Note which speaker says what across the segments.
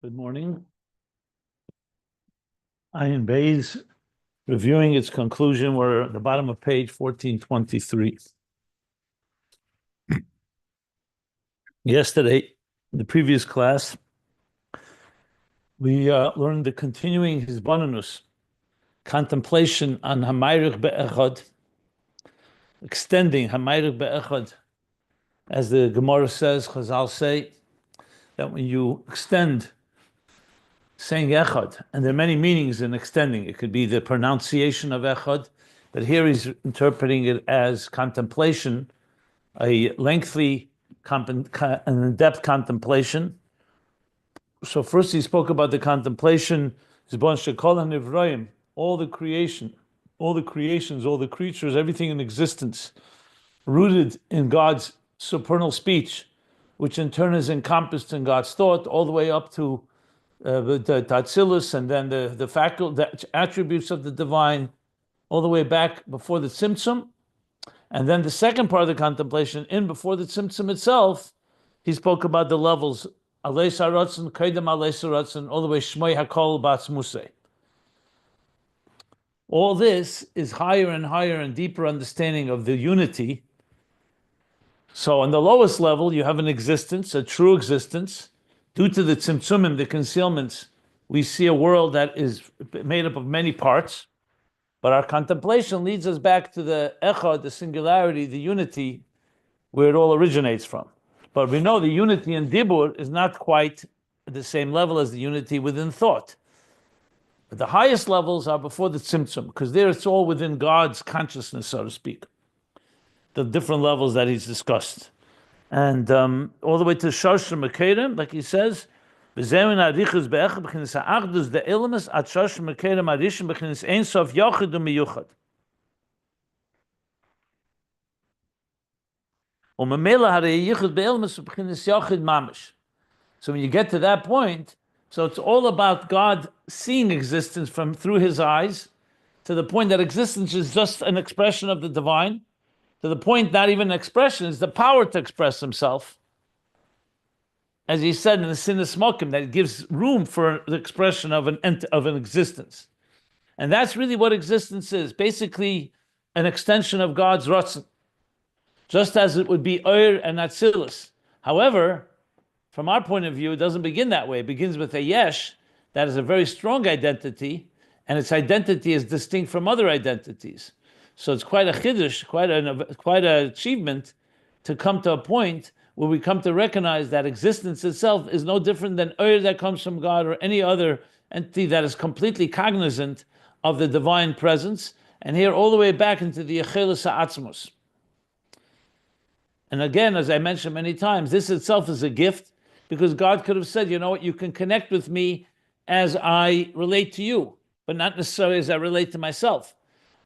Speaker 1: Good morning. Ayin Beis, reviewing its conclusion. We're at the bottom of page 1423. Yesterday, in the previous class, we learned the continuing Hisbonenus, contemplation on Hamayruch Be'echad, extending Hamayruch Be'echad. As the Gemara says, Chazal say, that when you extend saying Echad, and there are many meanings in extending. It could be the pronunciation of Echad, but here he's interpreting it as contemplation, a lengthy and in-depth contemplation. So first he spoke about the contemplation, all the creation, all the creations, all the creatures, everything in existence, rooted in God's supernal speech, which in turn is encompassed in God's thought, all the way up to the Tatzilus, and then the attributes of the divine, all the way back before the Tzimtzum. And then the second part of the contemplation, before the Tzimtzum itself, he spoke about the levels, Alei Saratzen, Kaidem Alei Saratzen, all the way Shmei Hakol Batz Musei. All this is higher and higher and deeper understanding of the unity. So on the lowest level, you have an existence, a true existence. Due to the tzimtzumim, the concealments, we see a world that is made up of many parts. But our contemplation leads us back to the echad, the singularity, the unity, where it all originates from. But we know the unity in dibur is not quite at the same level as the unity within thought. But the highest levels are before the tzimtzum, because there it's all within God's consciousness, so to speak. The different levels that he's discussed. And all the way to Shosh Mekerem, like he says, B'zemin arichus be'echad b'chinas ha'achdus de'ilmus at Shosh Mekerem arishim b'chinas ein sof yochid u'miyuchad. U'memela harei yichud be'ilmus b'chinas yochid mamish. So when you get to that point, so it's all about God seeing existence through his eyes, to the point that existence is just an expression of the divine, to the point not even expression, is the power to express himself. As he said in the Sinas Mokim, that it gives room for the expression of an existence. And that's really what existence is, basically an extension of God's Ratzon, just as it would be Oyer and Atzilus. However, from our point of view, it doesn't begin that way. It begins with a Yesh, that is a very strong identity, and its identity is distinct from other identities. So it's quite a chiddush, quite an achievement to come to a point where we come to recognize that existence itself is no different than Oyer that comes from God or any other entity that is completely cognizant of the divine presence. And here all the way back into the Yechelis Ha'atzmos. And again, as I mentioned many times, this itself is a gift, because God could have said, you know what, you can connect with me as I relate to you, but not necessarily as I relate to myself.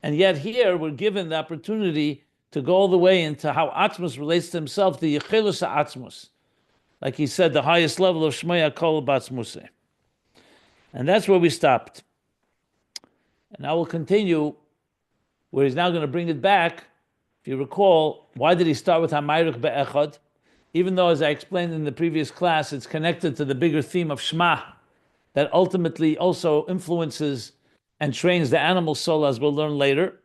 Speaker 1: And yet here we're given the opportunity to go all the way into how Atzmos relates to himself, the Yechelus Atzmos. Like he said, the highest level of Shmei Hakol Batz Musei. And that's where we stopped. And I will continue, where he's now going to bring it back. If you recall, why did he start with Hamayruch Be'echad? Even though, as I explained in the previous class, it's connected to the bigger theme of Shema, that ultimately also influences and trains the animal soul, as we'll learn later.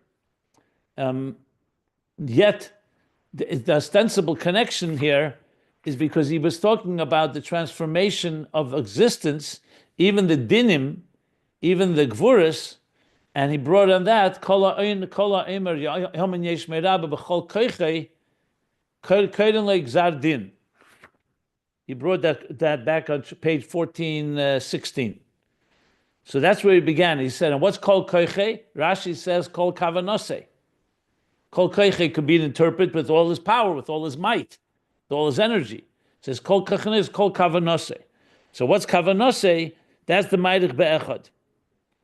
Speaker 1: Yet, the ostensible connection here is because he was talking about the transformation of existence, even the dinim, even the gvuris, and he brought on that, Yehei Shmei Rabba b'chol koachei, koden le'gzar din. He brought that back on page 1416. So that's where he began. He said, and what's called koachei? Rashi says, Koach-Kavanah. Kol koachei could be interpreted with all his power, with all his might, with all his energy. It says, Koach-Kavanah is Koach-Kavanah. So what's Kavanah? That's the Mayrich Be'echad.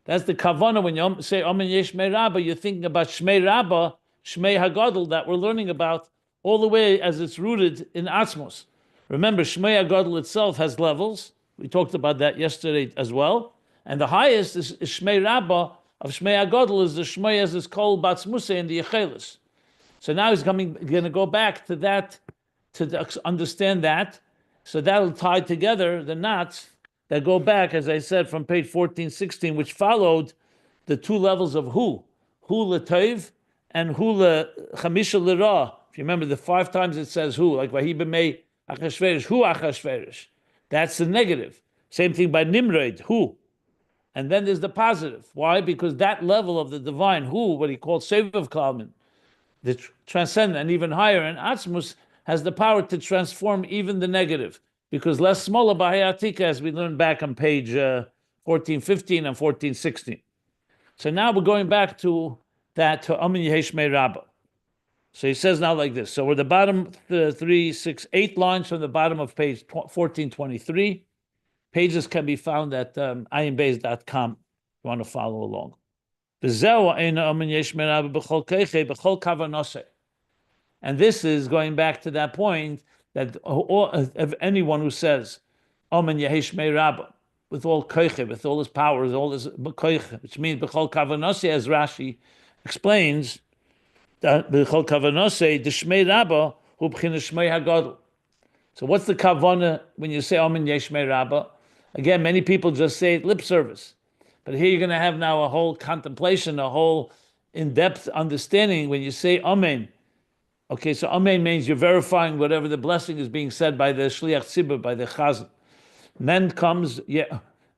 Speaker 1: That's the Kavanah. When you say Yehei Shmei Rabba, you're thinking about Shmei Rabba, Shmei HaGadol, that we're learning about, all the way as it's rooted in Atzmos. Remember, Shmei HaGadol itself has levels. We talked about that yesterday as well. And the highest is Shmei Rabba of Shmei HaGadol, is the Shmei as is called Batz Musei in the Yechelis. So now he's going to go back to that, to understand that. So that'll tie together the knots that go back, as I said, from page 1416, which followed the two levels of hu l'toiv and hu l'chamisha l'ra. If you remember, the 5 times it says hu, like vahi b'mei achashverosh, hu achashverosh. That's the negative. Same thing by Nimrod, hu. And then there's the positive. Why? Because that level of the divine, hu, what he called Sevav Kalman, the transcendent and even higher, and Atzmus has the power to transform even the negative. Because less smaller Bahayatika, as we learned back on page 1415 and 1416. So now we're going back to that, to Ayin Yehei Shmei Rabba. So he says now like this. So we're the bottom 8 lines from the bottom of page 1423. Pages can be found at ayinbeis.com if you want to follow along. And this is going back to that point that of anyone who says Ayin Yehei Shmei Rabba with all koach, with all his powers, all his koach, which means b'chol kavanah, as Rashi explains, that b'chol kavanah the Shmei Rabba hu b'chinas Shmei HaGadol. So what's the kavanah when you say Ayin Yehei Shmei Rabba? Again, many people just say it lip service, but here you're going to have now a whole contemplation, a whole in-depth understanding when you say Amen. Okay, so Amen means you're verifying whatever the blessing is being said by the Shliach Tzibur, by the Chazan. And then comes Yehei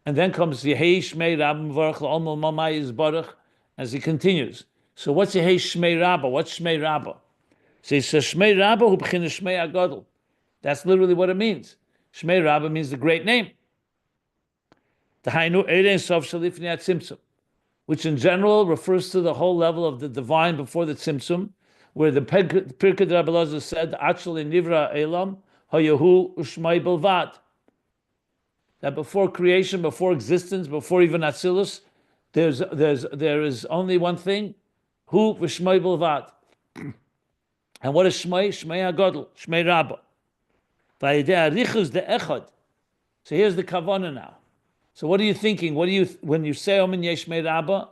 Speaker 1: Shmei Rabba Mevarach L'Olmol Mamai Yizbarach, as he continues. So what's Yehei Shmei Rabba? What's Shmei Rabba? So he says Shmei Rabba hu b'chinas Shmei HaGadol. That's literally what it means. Shmei Rabba means the great name. T'hainu Erein Sof Shalifnei HaTzimtzum, which in general refers to the whole level of the divine before the Tzimtzum, where the Pirkei Rabbi Elazar said, "Actually nivra elam hayahu u'shmai belvad." That before creation, before existence, before even Atzilus, there is only one thing, hu v'shmai belvad. And what is Shmei? Shmei HaGadol, Shmei Rabba. V'ayidei harichus de'echad. So here's the kavanah now. So what are you thinking? When you say Ayin Yehei Shmei Rabba,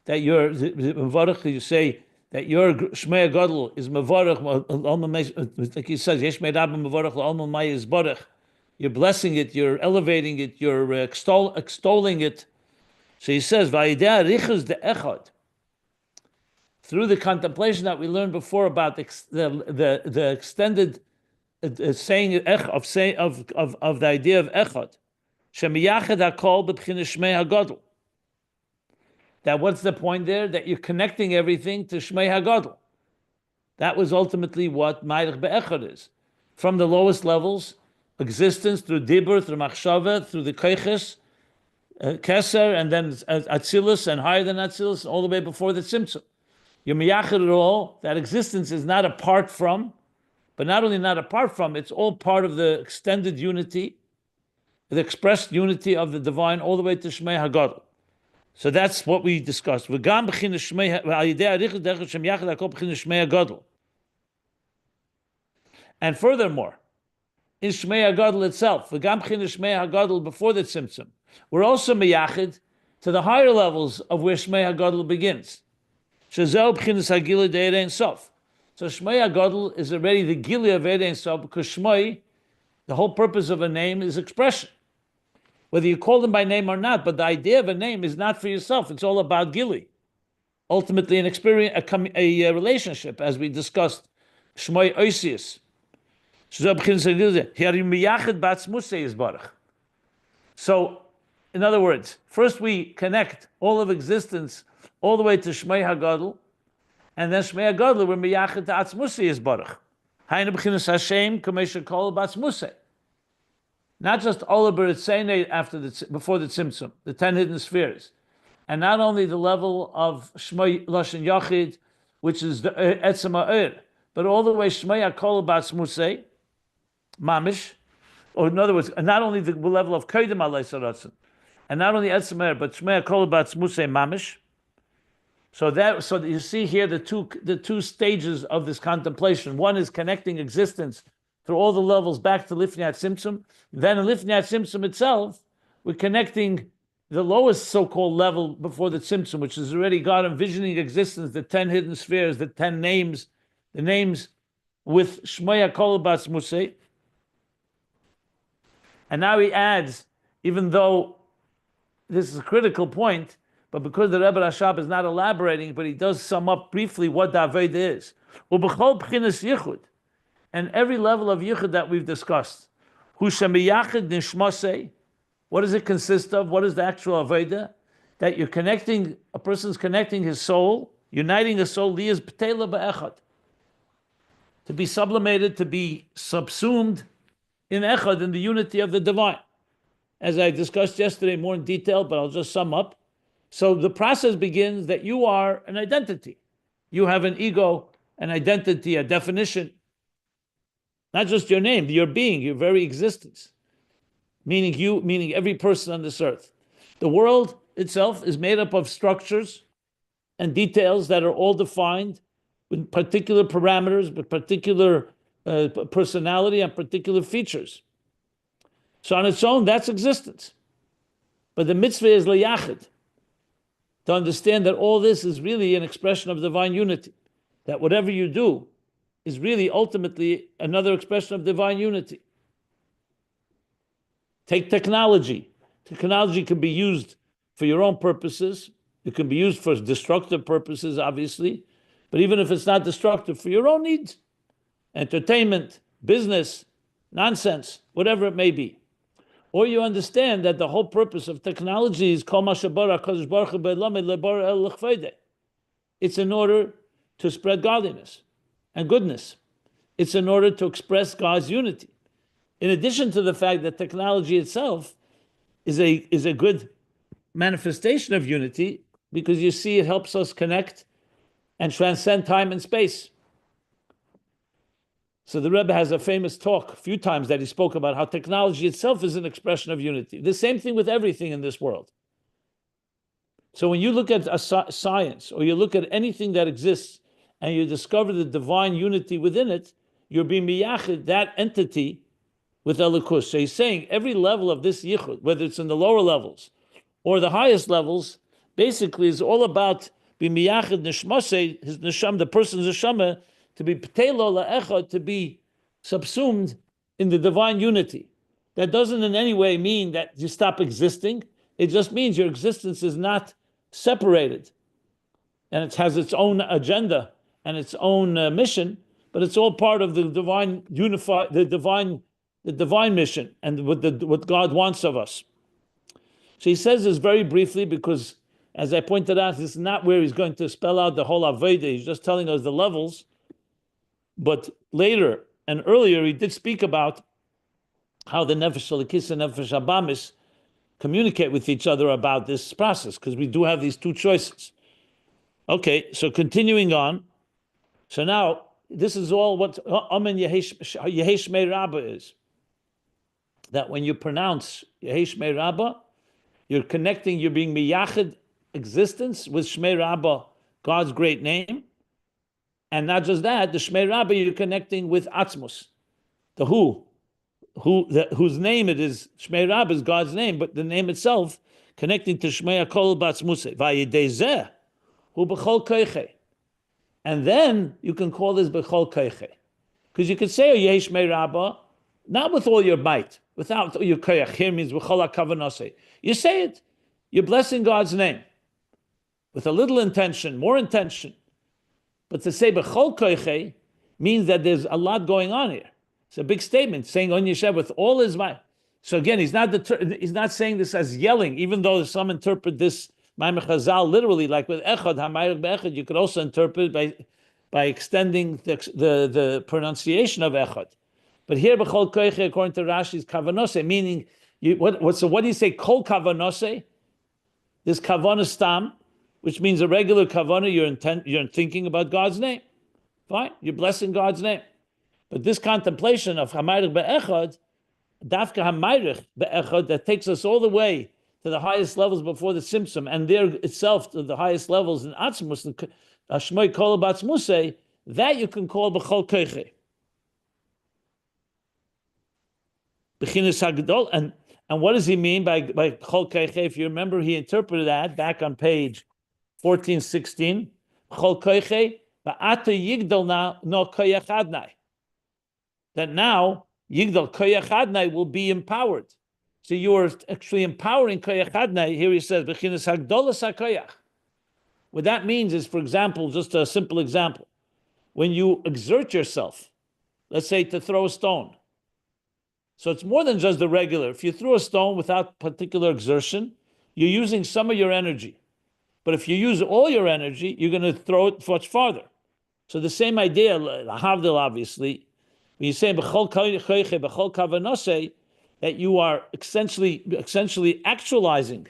Speaker 1: that you're mevarach, you say that your Shmei HaGadol is mevarach, like he says, Yesh Shmei Rabba mevarach l'olmol maya yizbarach. You're blessing it, you're elevating it, you're extolling it. So he says, V'ayidei harichus de'echad. Through the contemplation that we learned before about the extended saying of the idea of echad, shemiyachad hakol b'bchinas Shmei HaGadol. That what's the point there? That you're connecting everything to Shmei HaGadol. That was ultimately what Ma'arich Be'echad is. From the lowest levels, existence through Dibur, through Machshava, through the Koiches, Keser, and then Atzilus, and higher than Atzilus, all the way before the Tzimtzum. You're miyachid it all. That existence is not apart from, but not only not apart from, it's all part of the extended unity, the expressed unity of the divine, all the way to Shmei HaGadol. So that's what we discussed. And furthermore, in Shmei HaGadol itself, before the Tzimtzum, we're also miyachid to the higher levels of where Shmei HaGadol begins. So Shmei HaGadol is already the Gili of Erein Sof, because Shmei, the whole purpose of a name is expression. Whether you call them by name or not, but the idea of a name is not for yourself. It's all about Gili. Ultimately, an experience, a relationship, as we discussed. Shmei Oisius. So, in other words, first we connect all of existence all the way to Shmei HaGadol, and then Shmei HaGadol we're miyachid to Atzmusei Yisbarach. Haynu b'chinas Hashem k'mei shekol b'atzmusei. Not just Ola B'Ritzeinei before the Tzimtzum, the 10 hidden spheres, and not only the level of Shmei Lashon Yachid, which is the Etzem Ha'er, but all the way Shmei HaKol b'atzmusei, Mamish, or in other words, not only the level of Kodim Alei Saratzin, and not only Etzem Ha'er, but Shmei HaKol b'atzmusei Mamish. So you see here the two stages of this contemplation. One is connecting existence through all the levels back to Lifnei HaTzimtzum. Then in Lifnei HaTzimtzum itself, we're connecting the lowest so-called level before the Tzimtzum, which is already God envisioning existence, the 10 hidden spheres, the 10 names, the names with Shmei HaKol b'atzmusei. And now he adds even though this is a critical point, but because the Rebbe Rashab is not elaborating, but he does sum up briefly what the Avodah is. Ubechol b'chinas yichud, and every level of yichud that we've discussed. Hu shemiyachid nishmasei. What does it consist of? What is the actual Avodah? That you're connecting, a person's connecting his soul, uniting his soul, liyaz b'teila ba'echad, to be sublimated, to be subsumed in echad, in the unity of the divine. As I discussed yesterday more in detail, but I'll just sum up. So the process begins that you are an identity. You have an ego, an identity, a definition. Not just your name, your being, your very existence. Meaning you, meaning every person on this earth. The world itself is made up of structures and details that are all defined with particular parameters, with particular personality and particular features. So on its own, that's existence. But the mitzvah is liyachid, to understand that all this is really an expression of divine unity. That whatever you do is really ultimately another expression of divine unity. Take technology. Technology can be used for your own purposes. It can be used for destructive purposes, obviously. But even if it's not destructive, for your own needs, entertainment, business, nonsense, whatever it may be. Or you understand that the whole purpose of technology is it's in order to spread godliness and goodness. It's in order to express God's unity. In addition to the fact that technology itself is a good manifestation of unity, because you see it helps us connect and transcend time and space. So the Rebbe has a famous talk a few times that he spoke about how technology itself is an expression of unity. The same thing with everything in this world. So when you look at a science, or you look at anything that exists, and you discover the divine unity within it, you're being miyachid, that entity, with Elikus. So he's saying every level of this yichud, whether it's in the lower levels or the highest levels, basically is all about being miyachid nishmasei, his neshama, the person's neshama, to be p'telo la'echad, to be subsumed in the divine unity. That doesn't in any way mean that you stop existing. It just means your existence is not separated, and it has its own agenda and its own mission, but it's all part of the divine the divine mission and what God wants of us. So he says this very briefly because, as I pointed out, this is not where he's going to spell out the whole Avodah. He's just telling us the levels. But later and earlier, he did speak about how the Nefesh Elikis and Nefesh Abamis communicate with each other about this process, because we do have these two choices. Okay, so continuing on. So now, this is all what Amen Yehei Shmei Rabba is. That when you pronounce Yehei Shmei Rabba, you're connecting, you're being miyachid existence with Shmei Rabba, God's great name. And not just that, the Shmei Rabba you're connecting with Atzmus, the whose name it is. Shmei Rabba is God's name, but the name itself connecting to Shmei Akol Batzmuse. Vayidei zeh hu b'chol koiche. And then you can call this b'chol koiche, because you could say oh, Yehei Shmei Rabba not with all your might, without all your koyach. Here means Koach-Kavanah. You say it, you're blessing God's name with a little intention, more intention. But to say b'chol koiche means that there's a lot going on here. It's a big statement, saying on Yeshev with all his might. So again, he's not saying this as yelling, even though some interpret this Ma'amar Chazal literally, like with echad, hamayich be'echad. You could also interpret by extending the pronunciation of echad. But here b'chol koiche, according to Rashi's kavanose, meaning so what do you say? Kol kavanose, this kavanah stam, which means a regular kavanah, you're thinking about God's name. Fine, you're blessing God's name. But this contemplation of hamayich be'echad, dafka hamayich be'echad, that takes us all the way to the highest levels before the Simsum, and there itself to the highest levels in Atzmus, Shmoi Kol Batzmuse, that you can call b'chol koiche. B'chinas HaGadol, and what does he mean by b'chol koiche? If you remember, he interpreted that back on page 1416. B'chol koiche, ba'ata yigdal no koach Adna-i. That now Yigdal koach Adna-i will be empowered. So you are actually empowering Koach Adna-i. Here he says, B'chinas Hagdolas HaKoach. What that means is, for example, just a simple example. When you exert yourself, let's say to throw a stone. So it's more than just the regular. If you threw a stone without particular exertion, you're using some of your energy. But if you use all your energy, you're going to throw it much farther. So the same idea, HaGadol, obviously, when you say b'chol Koach-Kavanah, that you are essentially actualizing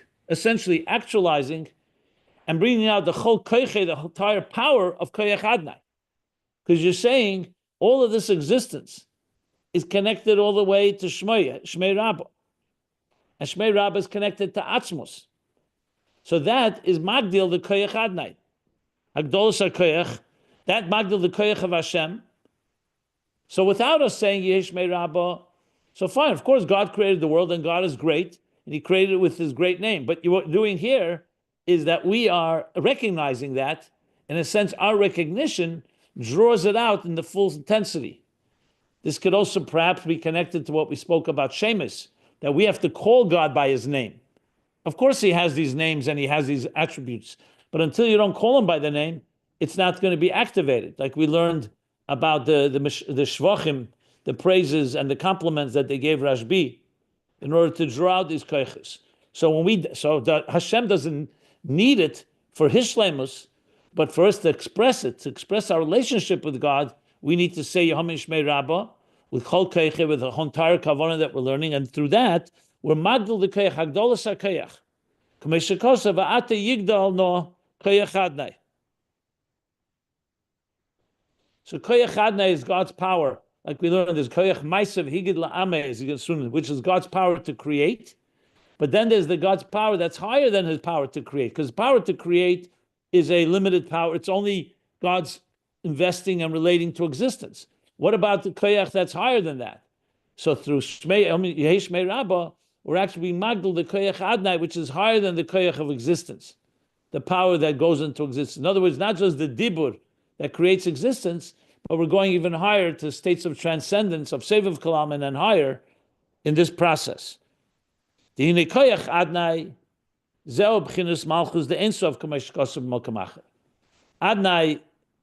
Speaker 1: and bringing out the whole Koach, the entire power of Koach Adna-i. Because you're saying all of this existence is connected all the way to Shmei Rabba. And Shmei Rabba is connected to Atzmos. So that is Magdil the Koach Adna-i. Hagdolos HaKoach, that Magdil the Koach of Hashem. So without us saying Yehei Shmei Rabba, so fine, of course God created the world and God is great, and He created it with His great name. But what you're doing here is that we are recognizing that. In a sense, our recognition draws it out in the full intensity. This could also perhaps be connected to what we spoke about Shemus, that we have to call God by His name. Of course He has these names and He has these attributes, but until you don't call Him by the name, it's not going to be activated. Like we learned about the shvachim, the praises and the compliments that they gave Rashbi in order to draw out these koiches. So Hashem doesn't need it for His shleimus, but for us to express it, to express our relationship with God, we need to say Yehei Shmei Rabba with Chol Koach, with the entire Kavanah that we're learning, and through that we're Magdil the Koach, Hagdolas HaKoach. K'mei shekosa va'ata yigdal no Koach Adna-i. So Koach Adna-i is God's power. Like we learned, there's Koach Maisav Higid La'ameh, which is God's power to create. But then there's the God's power that's higher than His power to create, because power to create is a limited power. It's only God's investing and relating to existence. What about the Koach that's higher than that? So through Yehei Shmei Rabba, we're actually being Magdil the Koach Adna-i, which is higher than the Koach of existence, the power that goes into existence. In other words, not just the Dibur that creates existence, but we're going even higher to states of transcendence, of Seviv Kalam, and higher in this process. The Hine Koach Adna-i, Zeo B'chinas Malchus the Ensof K'mei shekosav B'mokem acher. Adna-i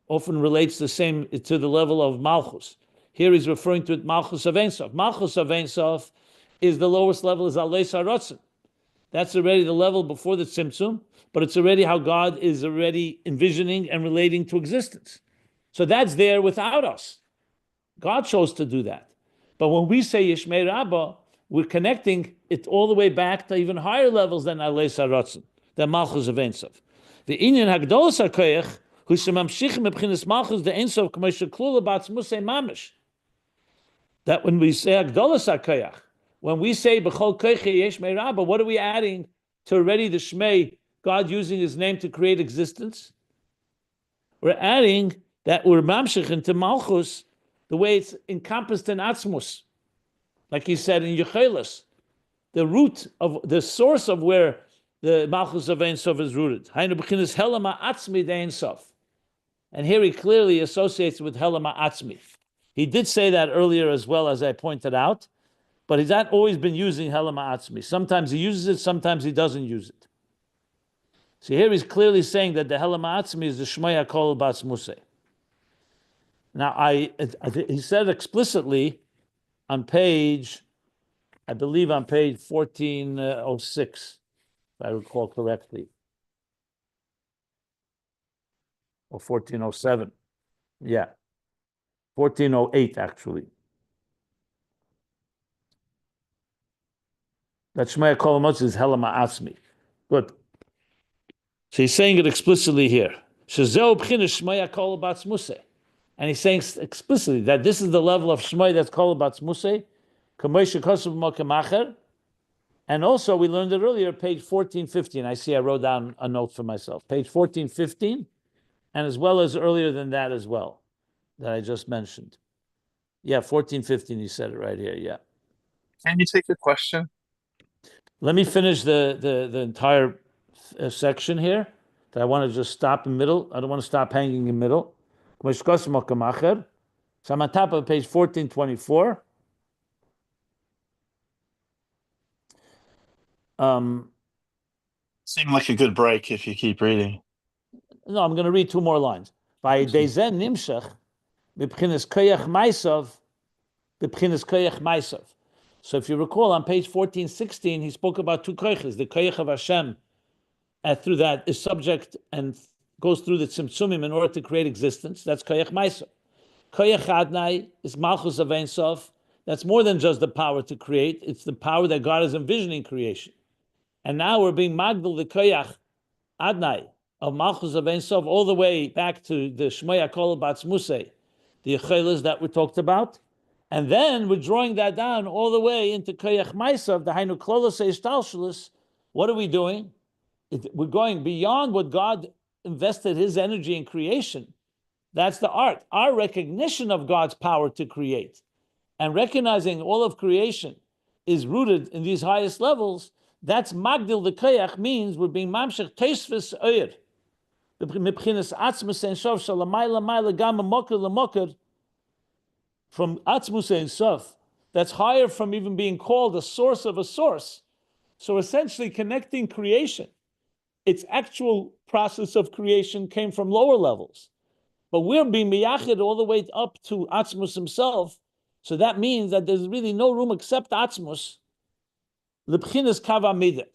Speaker 1: often relates the same to the level of Malchus. Here he's referring to it Malchus of Ensof. Malchus of Ensof is the lowest level, is Aleis HaRotzen. That's already the level before the Tzimtzum, but it's already how God is already envisioning and relating to existence. So that's there without us. God chose to do that. But when we say Yehei Shmei Rabba, we're connecting it all the way back to even higher levels than Aleis HaRotzen, than Malchus of Ensof. The Inyan Hagdolos HaKoach, who shemamshichim b'chinas Malchus the Ensof k'mei sheklula b'atzmusei mamish. That when we say Hagdolos HaKoach, when we say B'chol Koach Yehei Shmei Rabba, what are we adding to already the Shmei, God using His name to create existence? We're adding that we're mamshich into Malchus, the way it's encompassed in Atzmus. Like he said in Yechelis, the root of, the source of where the Malchus of Ein Sof is rooted. Hainu b'chinas Helama Atzmi de Ein Sof. And here he clearly associates with Helama Atzmi. He did say that earlier as well, as I pointed out, but he's not always been using Helama Atzmi. Sometimes he uses it, sometimes he doesn't use it. So here he's clearly saying that the Helama Atzmi is the Shmei HaKol B'atzmusei. Now, he said explicitly on page, I believe on page 1406, if I recall correctly, or 1407. Yeah, 1408 actually. That Shmei HaKol B'atzmusei is Helama Atzmi. Good. So he's saying it explicitly here. Shezeu b'chinas Shmei HaKol B'atzmusei. And he's saying explicitly that this is the level of Shmei that's called Batzmusei, K'mei shekosav b'mokem acher. And also, we learned it earlier, page 1415. I see I wrote down a note for myself. Page 1415, and as well as earlier than that as well, that I just mentioned. Yeah, 1415, he said it right here, yeah.
Speaker 2: Can you take a question?
Speaker 1: Let me finish the entire section here. That I want to just stop in the middle. I don't want to stop hanging in the middle. So I'm on top of page 1424.
Speaker 2: Seemed like a good break if you keep reading.
Speaker 1: No, I'm going to read two more lines. By Dezen Nimshach, B'pchinas Koach Maisav, B'pchinas Koach Maisav. So if you recall, on page 1416, he spoke about two koiches, the koich of Hashem, and through that is subject and goes through the tzimtzumim in order to create existence. That's koich Maisav. Koach Adna-i is Malchus of Ein Sof. That's more than just the power to create. It's the power that God is envisioning creation. And now we're being magdal the koach Adna-i of Malchus of Ein Sof all the way back to the Shmei HaKol Batzmusei, the Yechelis that we talked about. And then we're drawing that down all the way into Koach Maisav, the Hainu Klolos Eishtalshalis. What are we doing? We're going beyond what God invested his energy in creation. That's the art. Our recognition of God's power to create and recognizing all of creation is rooted in these highest levels. That's Magdil the Koach, means we're being Mamshech Teisvis Oyer. Mibchinas Atzmus Ein Sof Shalamayla Mayla Gama Moker Lamoker, from Atzmus Ein Sof, that's higher from even being called a source of a source. So essentially connecting creation, its actual process of creation came from lower levels. But we're being miyachid all the way up to Atzmus himself. So that means that there's really no room except Atzmus, L'bchinas Kav Amida.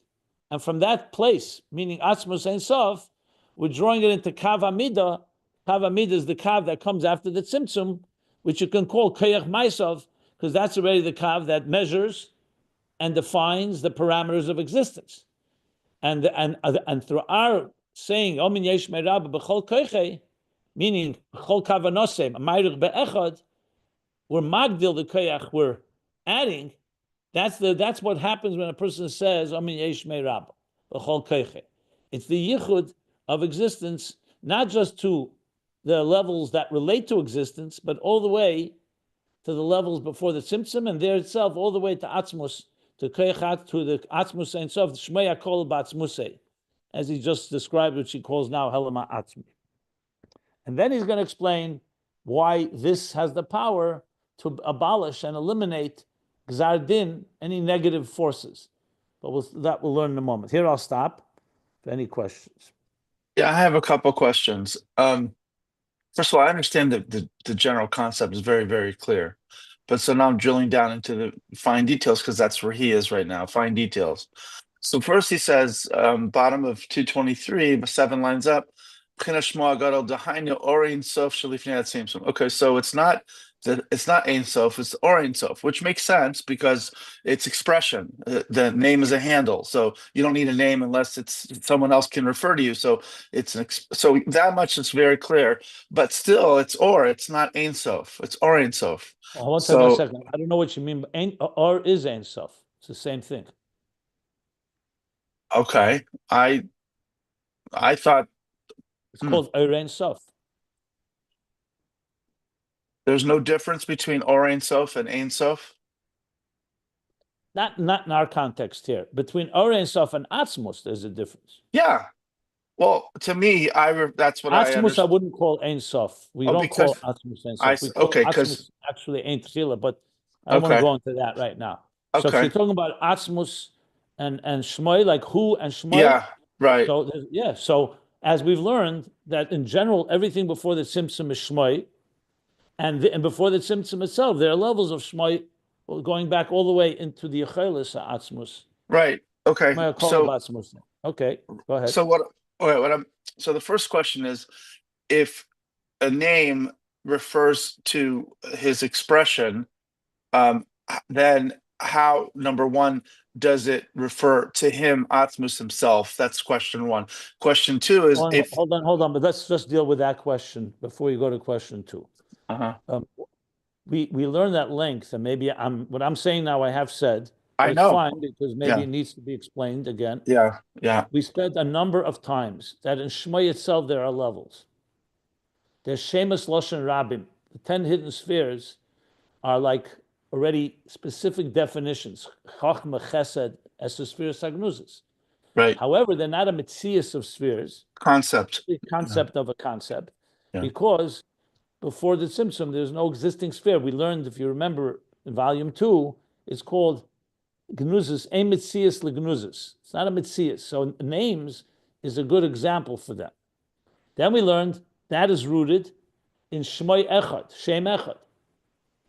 Speaker 1: And from that place, meaning Atzmus Ein Sof, we're drawing it into Kav Amida. Kav Amida is the Kav that comes after the Tzimtzum, which you can call Koach Maisav, because that's already the Kav that measures and defines the parameters of existence. And through our saying, Ayin Yehei Shmei Rabba b'chol koichei, meaning b'chol kavanosem, amayruch be'echad, we're magdil the koach, we're adding. That's what happens when a person says Ayin Yehei Shmei Rabba b'chol koichei. It's the yichud of existence, not just to the levels that relate to existence, but all the way to the levels before the tzimtzum, and there itself, all the way to Atzmus, to Koach, to the Atzmus Ein Sof, Shmei HaKol Batzmusei, as he just described, which he calls now Helama Atzmi. And then he's going to explain why this has the power to abolish and eliminate Gzar Din, any negative forces. But that we'll learn in a moment. Here I'll stop for any questions.
Speaker 2: Yeah, I have a couple questions. First of all, I understand that the general concept is very, very clear. But so now I'm drilling down into the fine details, because that's where he is right now, fine details. So first he says, bottom of 223, 7 lines up, okay, so it's not Ein Sof, it's Ein Sof, which makes sense because it's expression. The name is a handle, so you don't need a name unless it's someone else can refer to you. So so that much is very clear. But still, it's not Ein Sof. It's Ein Sof.
Speaker 1: Hold on a second. I don't know what you mean. Or is Ein Sof. It's the same thing.
Speaker 2: Okay, I thought
Speaker 1: it's called Ein Sof.
Speaker 2: There's no difference between Ein Sof and Ein Sof?
Speaker 1: Not in our context here. Between Ein Sof and Atzmus, there's a difference.
Speaker 2: Yeah. Well, to me, that's what
Speaker 1: Atzmus I wouldn't call Ein Sof. We don't call Atzmus Ein Sof. We call Atzmus actually Ein Tchila, but I don't want to go into that right now. So if you're talking about Atzmus and Shmoi, like who and Shmoi.
Speaker 2: Yeah, right.
Speaker 1: So so as we've learned that in general, everything before the Tzimtzum is Shmoi, and before the Tzimtzum itself, there are levels of Shmoi going back all the way into the Yechelis Atzmus.
Speaker 2: Right. Okay.
Speaker 1: Okay. Go ahead.
Speaker 2: So the first question is, if a name refers to his expression, then how, number one, does it refer to him, Atzmus himself? That's question one. Question two is
Speaker 1: hold on, but let's just deal with that question before you go to question two. We learned at length, and maybe what I'm saying now I have said.
Speaker 2: I know.
Speaker 1: It's fine, because maybe it needs to be explained again.
Speaker 2: Yeah.
Speaker 1: We said a number of times that in Shmei itself there are levels. There's Shemus Loshen Rabim. The 10 hidden spheres are like already specific definitions. Chachma, Chesed, as the sphere Sagnuzis.
Speaker 2: Right.
Speaker 1: However, they're not a mitzias of spheres.
Speaker 2: Concept
Speaker 1: of a concept. Because before the Tzimtzum, there's no existing sphere. We learned, if you remember, in volume 2, it's called Gnuzis, a mitzias legnuzis. It's not a mitzias. So names is a good example for that. Then we learned that is rooted in Shmoi Echad, Shem Echad.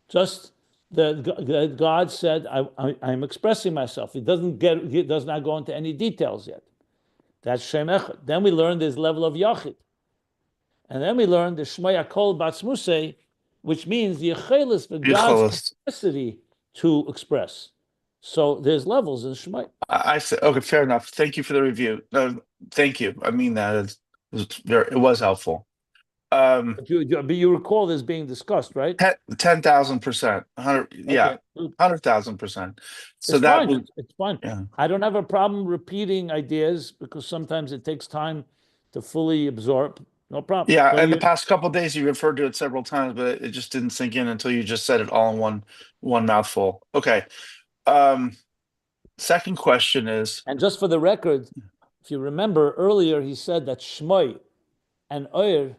Speaker 1: Just the God said, I'm expressing myself. He does not go into any details yet. That's Shem Echad. Then we learned this level of Yachid. And then we learned the Shmoi Akol Batzmusei, which means the Yechelis for God's capacity to express. So there's levels in Shmoi.
Speaker 2: I said, okay, fair enough. Thank you for the review. No, thank you. I mean that it was helpful.
Speaker 1: But you recall this being discussed, right?
Speaker 2: 10,000%, 100, yeah, 100,000%. So
Speaker 1: it's
Speaker 2: that
Speaker 1: fine.
Speaker 2: was,
Speaker 1: It's fine.
Speaker 2: yeah.
Speaker 1: I don't have a problem repeating ideas because sometimes it takes time to fully absorb. No problem.
Speaker 2: Yeah, in the past couple of days, you referred to it several times, but it just didn't sink in until you just said it all in one mouthful. Okay. Second question is,
Speaker 1: and just for the record, if you remember earlier, he said that Shmoi and Oyer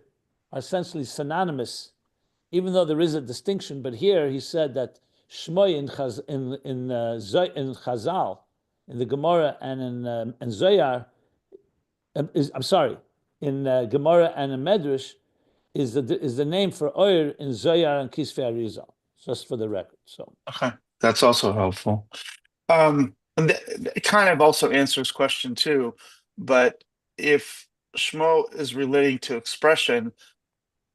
Speaker 1: are essentially synonymous, even though there is a distinction. But here he said that Shmoi in Chazal, in the Gemara and in Zohar, I'm sorry, in Gemara and in Medrash, is the name for Oyer in Zohar and Kisvei Arizal. Just for the record. So
Speaker 2: okay, that's also helpful. And it kind of also answers question two, but if Shmo is relating to expression,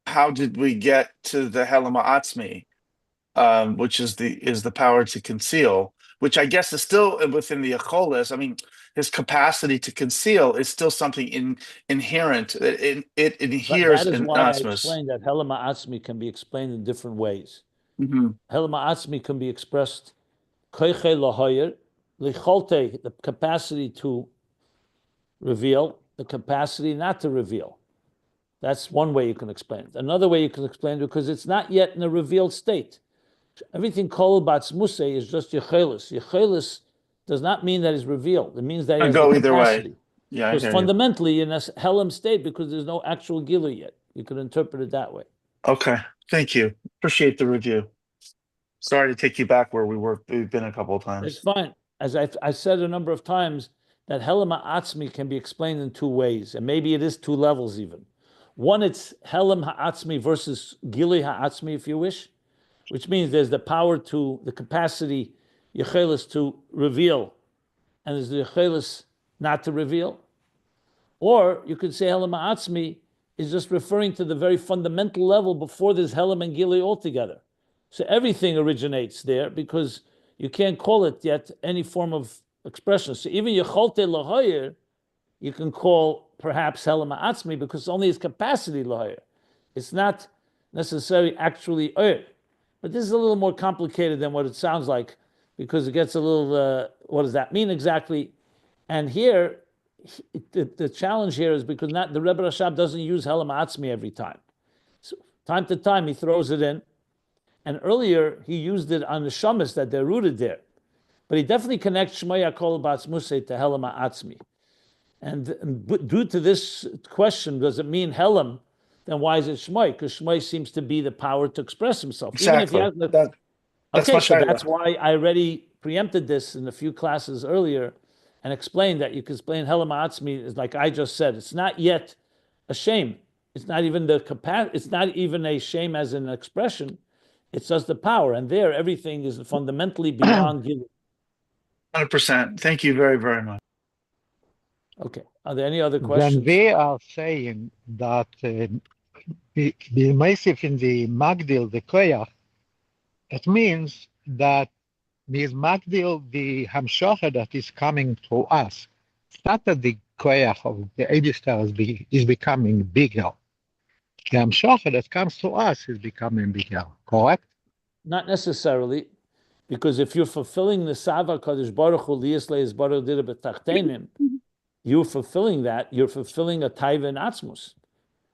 Speaker 2: how did we get to the Helama Atzmi, which is the power to conceal, which I guess is still within the Acholis. I mean, his capacity to conceal is still something inherent. It adheres
Speaker 1: that is
Speaker 2: in
Speaker 1: why I
Speaker 2: Asmus.
Speaker 1: explained that Helama Atzmi can be explained in different ways.
Speaker 2: Mm-hmm.
Speaker 1: Helama Atzmi can be expressed koiche lahoyer, licholte, the capacity to reveal, the capacity not to reveal. That's one way you can explain it. Another way you can explain it, because it's not yet in a revealed state. Everything kol batzmusei is just yechelis. Yechelis does not mean that it's revealed. It means that it has
Speaker 2: Go
Speaker 1: the
Speaker 2: either
Speaker 1: capacity.
Speaker 2: way. Yeah,
Speaker 1: so it's fundamentally in a Helam state because there's no actual Gilu yet. You could interpret it that way.
Speaker 2: Okay, thank you. Appreciate the review. Sorry to take you back where we've been a couple of times.
Speaker 1: It's fine. As I said a number of times, that Helam Ha'atzmi can be explained in two ways, and maybe it is two levels even. One, it's Helam Ha'atzmi versus Gili Ha'atzmi, if you wish, which means there's the power to, the capacity, Yechelis, to reveal, and there's the Yechelis not to reveal. Or you could say Helam Ha'atzmi is just referring to the very fundamental level before there's Helam and Gili altogether. So everything originates there because you can't call it yet any form of expression. So even Yecholte Lahoyer, you can call perhaps Helam Ha'atzmi because only his capacity Lahoyer. It's not necessarily actually Oyer. But this is a little more complicated than what it sounds like because it gets a little, what does that mean exactly? And here, the challenge here is because the Rebbe Rashab doesn't use Helam Ha'atzmi every time. So time to time he throws it in. And earlier, he used it on the shamas that they're rooted there. But he definitely connects Shmei Akol Batzmusei to Helam Ha'atzmi. And due to this question, does it mean Helam? Then why is it Shmei? Because Shmei seems to be the power to express himself.
Speaker 2: Exactly.
Speaker 1: Even if that's why I already preempted this in a few classes earlier and explained that you can explain Helam Ha'atzmi is like I just said. It's not yet a shame. It's not even it's not even a shame as an expression. It's just the power, and there everything is fundamentally beyond giving.
Speaker 2: 100%. Thank you very, very much.
Speaker 1: Okay. Are there any other questions?
Speaker 3: Then we are saying that the massive in the Magdil, the Koach, it means that with Magdil, the Hamshocha that is coming to us, it's not that the Koach of the Eidishter is becoming bigger. The Hamshocha that comes to us is becoming bigger, correct?
Speaker 1: Not necessarily, because if you're fulfilling the Sava Kadosh Baruch Hu Liyaslei Baruch Dira B'Tachtenim, you're fulfilling that. You're fulfilling a taiva in atzmus,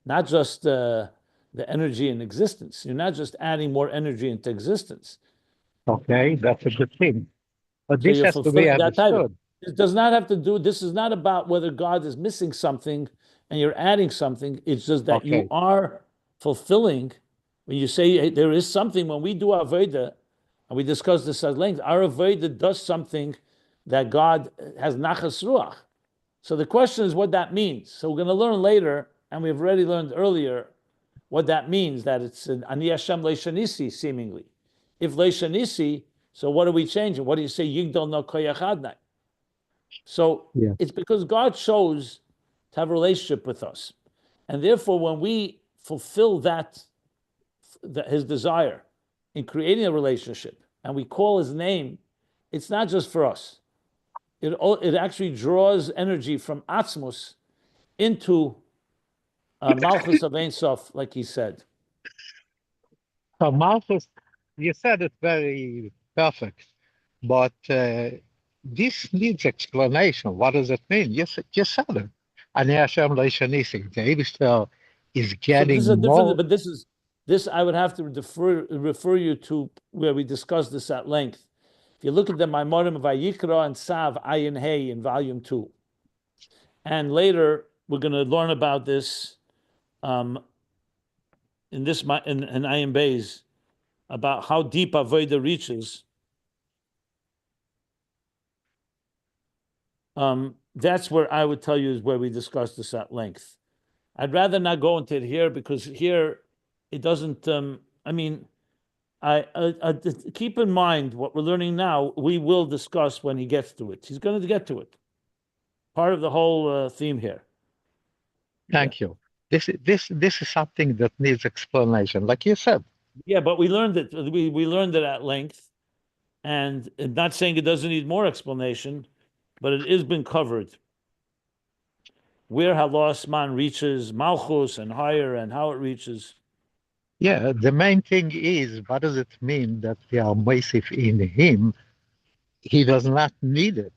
Speaker 1: not just the energy in existence. You're not just adding more energy into existence.
Speaker 3: Okay, that's a good thing. But
Speaker 1: So
Speaker 3: this has to be understood.
Speaker 1: It does not have to do. This is not about whether God is missing something and you're adding something. It's just that you are fulfilling. When you say there is something, when we do Avodah, and we discussed this at length, our avodah does something that God has nachas ruach. So the question is what that means. So we're going to learn later, and we've already learned earlier what that means, that it's an ani Hashem leishanisi, seemingly. If leishanisi, so what are we changing? What do you say, yigdal no koach Adna-i? So it's because God chose to have a relationship with us. And therefore, when we fulfill that his desire in creating a relationship, and we call his name, it's not just for us. It actually draws energy from Atzmus into Malchus of Ein Sof, like he said.
Speaker 3: So Malchus, you said it very perfect, but this needs explanation. What does it mean? You said it. Ani Hashem leishanisi. The Eibishter is getting
Speaker 1: so this is
Speaker 3: more.
Speaker 1: But this I would have to refer you to where we discussed this at length. If you look at the Maimorim of Vayikra and Sav Ayin Hey in volume 2, and later we're going to learn about this in Ayin Beis, about how deep Avodah reaches. That's where I would tell you is where we discussed this at length. I'd rather not go into it here because here it doesn't. I keep in mind what we're learning now. We will discuss when he gets to it. He's going to get to it. Part of the whole theme here.
Speaker 3: Thank you. This is something that needs explanation, like you said.
Speaker 1: Yeah, but we learned it. We learned it at length, and not saying it doesn't need more explanation, but it has been covered. Where Halos Man reaches Malchus and higher, and how it reaches.
Speaker 3: Yeah, the main thing is, what does it mean that we are massive in him? He does not need it.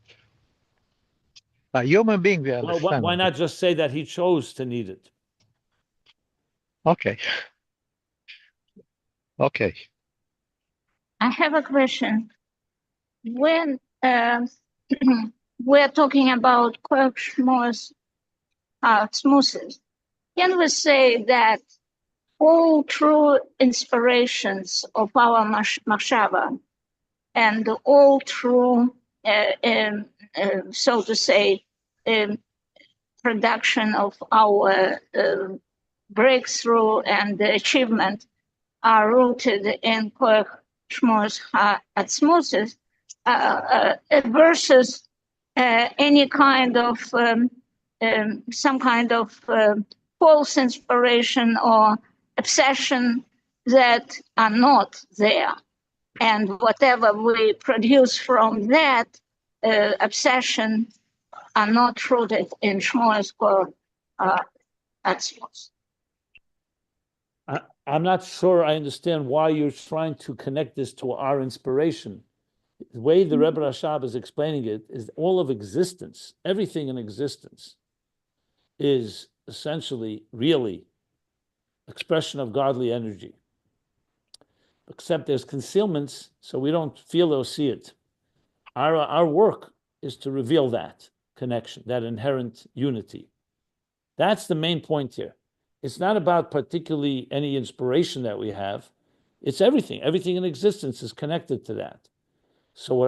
Speaker 3: A human being, we understand.
Speaker 1: Why not just say that he chose to need it?
Speaker 3: Okay.
Speaker 4: I have a question. When we're talking about Koach-Kavanah, can we say that all true inspirations of our machshava and all true, so to say, production of our breakthrough and achievement are rooted in Koach-Kavanah versus any kind of some kind of false inspiration or obsession that are not there, and whatever we produce from that obsession are not rooted in Shmo's Koach-Kavanah.
Speaker 1: I'm not sure I understand why you're trying to connect this to our inspiration. The way the Rebbe Rashab is explaining it is all of existence, everything in existence is essentially, really, expression of godly energy. Except there's concealments, so we don't feel or see it. Our work is to reveal that connection, that inherent unity. That's the main point here. It's not about particularly any inspiration that we have. It's everything. Everything in existence is connected to that. So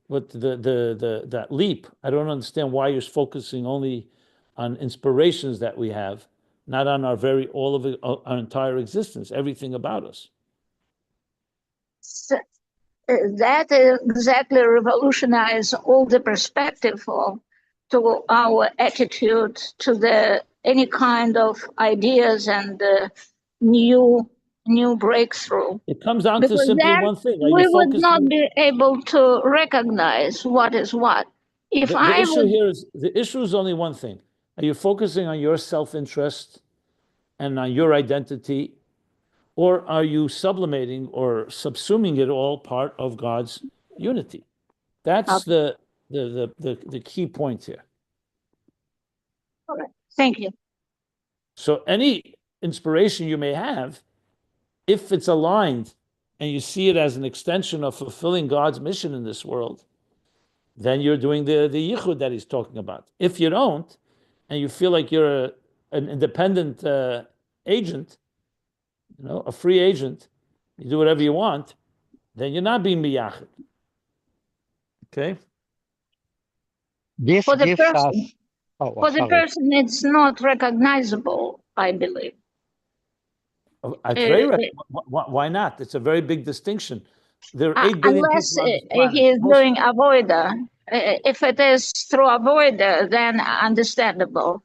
Speaker 1: that leap, I don't understand why you're focusing only on inspirations that we have, not on our our entire existence, everything about us.
Speaker 4: So, that exactly revolutionized all the perspective to our attitude to any kind of ideas and new breakthrough.
Speaker 1: It comes down to simply one thing.
Speaker 4: We would not be able to recognize what is what.
Speaker 1: The issue is only one thing. Are you focusing on your self-interest and on your identity, or are you sublimating or subsuming it all part of God's unity? That's the key point here.
Speaker 4: All right. Thank you.
Speaker 1: So any inspiration you may have, if it's aligned and you see it as an extension of fulfilling God's mission in this world, then you're doing the yichud that he's talking about. If you don't, and you feel like you're an independent agent, a free agent, you do whatever you want, then you're not being miyachid. Okay?
Speaker 3: This
Speaker 4: For the
Speaker 3: gives us.
Speaker 4: person, for the
Speaker 3: Sorry.
Speaker 4: person, it's not recognizable, I believe.
Speaker 1: It's very why not? It's a very big distinction. There are 8 billion
Speaker 4: Unless
Speaker 1: people on this planet.
Speaker 4: he is doing avoider. If it is through avoider, then understandable.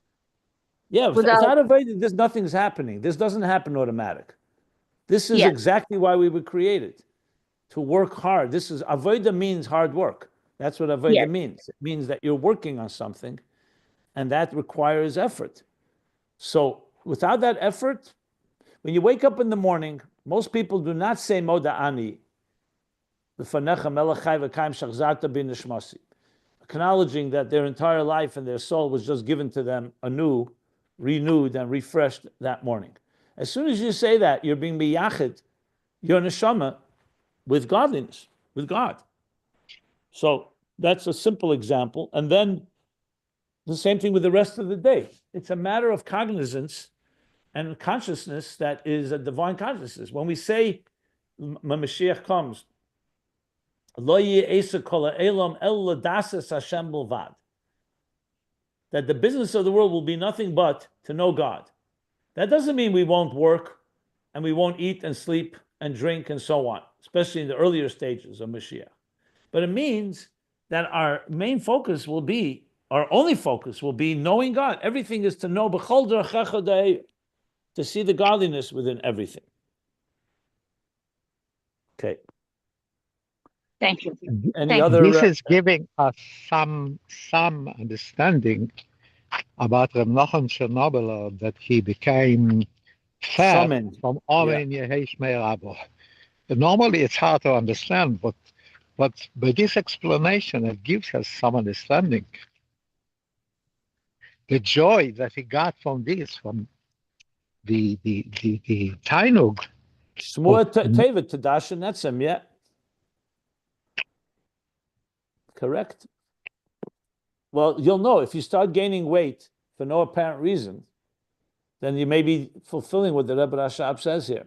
Speaker 1: Yeah,
Speaker 4: Without,
Speaker 1: without avoiding, nothing's happening. This doesn't happen automatic. This is
Speaker 4: yeah,
Speaker 1: exactly why we were created, to work hard. This is avoida means hard work. That's what avoida
Speaker 4: yes,
Speaker 1: means. It means that you're working on something, and that requires effort. So without that effort, when you wake up in the morning, most people do not say moda ani, acknowledging that their entire life and their soul was just given to them anew, renewed and refreshed that morning. As soon as you say that, you're being miyachid, your neshama, with godliness, with God. So that's a simple example. And then the same thing with the rest of the day. It's a matter of cognizance and consciousness that is a divine consciousness. When we say when Mashiach comes, that the business of the world will be nothing but to know God. That doesn't mean we won't work and we won't eat and sleep and drink and so on, especially in the earlier stages of Mashiach. But it means that our main focus will be, our only focus will be knowing God. Everything is to know, to see the godliness within everything. Okay.
Speaker 4: thank you.
Speaker 1: Any other?
Speaker 3: This is giving us some understanding about Reb Nachum Chernobyl, that he became fat from Ayin Yehei Shmei Rabba. Normally, it's hard to understand, but by this explanation, it gives us some understanding. The joy that he got from this, from the Tainug.
Speaker 1: Shmua Teva Tadash and Netzem, yeah. Correct. Well, you'll know if you start gaining weight for no apparent reason, then you may be fulfilling what the Rebbe Rashab says here.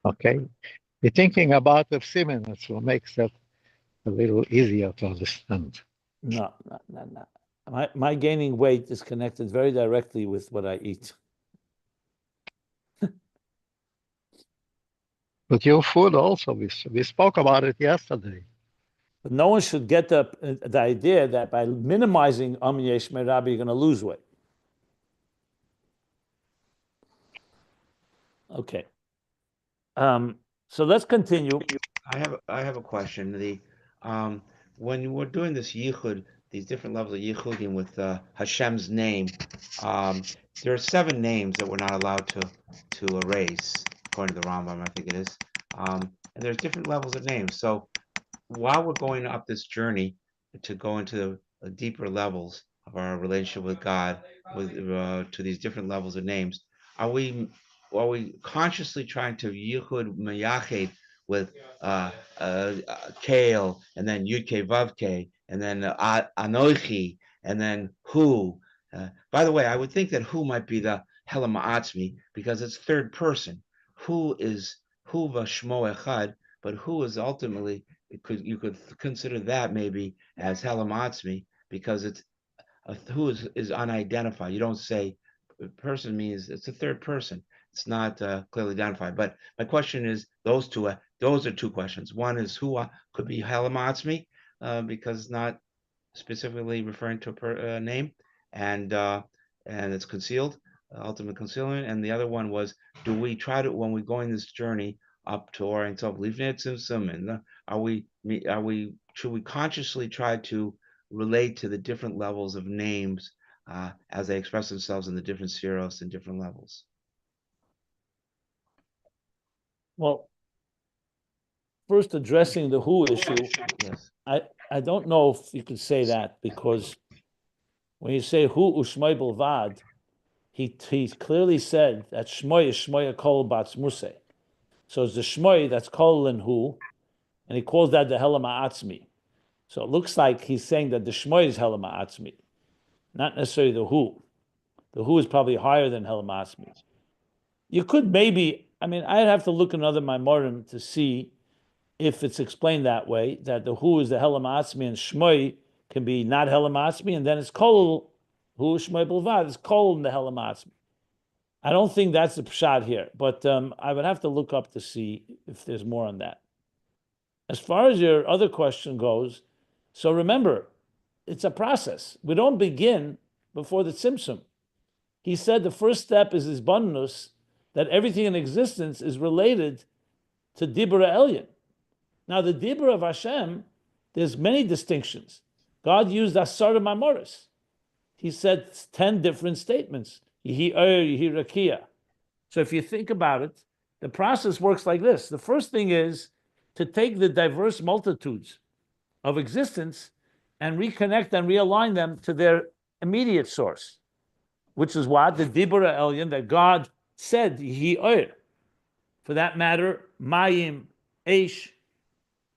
Speaker 3: Okay. You're thinking about the semen, that's what makes it a little easier to understand.
Speaker 1: No. My gaining weight is connected very directly with what I eat.
Speaker 3: But your food also, we spoke about it yesterday.
Speaker 1: But no one should get the idea that by minimizing Yehei Shmei Rabba, you're going to lose weight. Okay. So let's continue.
Speaker 5: I have a question. When we're doing this yichud, these different levels of yichudim with Hashem's name, there are 7 names that we're not allowed to erase, according to the Rambam, I think it is. And there's different levels of names. So while we're going up this journey to go into the deeper levels of our relationship with God, with to these different levels of names, are we consciously trying to yichud mayached with kale, and then yudke vavke, and then anoichi, and then hu? By the way, I would think that hu might be the helam atzmi, because it's third person. Hu is hu v'shmo echad, but hu is ultimately, you could consider that maybe as helamatzmi, because it's who is unidentified. You don't say person means it's a third person. It's not clearly identified. But my question is, those are 2 questions. One is who could be helamatzmi, because it's not specifically referring to a name, and it's concealed, ultimate concealment. And the other one was, do we try to, when we're going this journey up to Ein Sof Lifnei Tzimtzum, and should we consciously try to relate to the different levels of names as they express themselves in the different spheros and different levels?
Speaker 1: Well, first addressing the who issue,
Speaker 5: Yes.
Speaker 1: I don't know if you could say that, because when you say hu u'shmoi bilvad, he clearly said that shmoi is shmoi kol batz museh. So it's the shmoi that's kol and hu, and he calls that the helam ha'atzmi. So it looks like he's saying that the shmoi is helam ha'atzmi, not necessarily the hu. The hu is probably higher than helam ha'atzmi. You could maybe, I'd have to look another Maimorim to see if it's explained that way, that the Hu is the Helam Atzmi and Shmoi can be not Helam Atzmi, and then it's Kol Hu Shmoi Bilvad, it's Kol in the Helam Atzmi. I don't think that's the pshat here, but I would have to look up to see if there's more on that. As far as your other question goes, so remember, it's a process. We don't begin before the Tzimtzum. He said the first step is his bonus, that everything in existence is related to Dibra Elyon. Now, the Dibra of Hashem, there's many distinctions. God used Asara Mamoris. He said 10 different statements. Yehi Oyer, Yehi Rakia. So if you think about it, the process works like this. The first thing is to take the diverse multitudes of existence and reconnect and realign them to their immediate source, which is what? The Dibra Elyon, that God said, Yehi Oyer. For that matter, Mayim, Eish,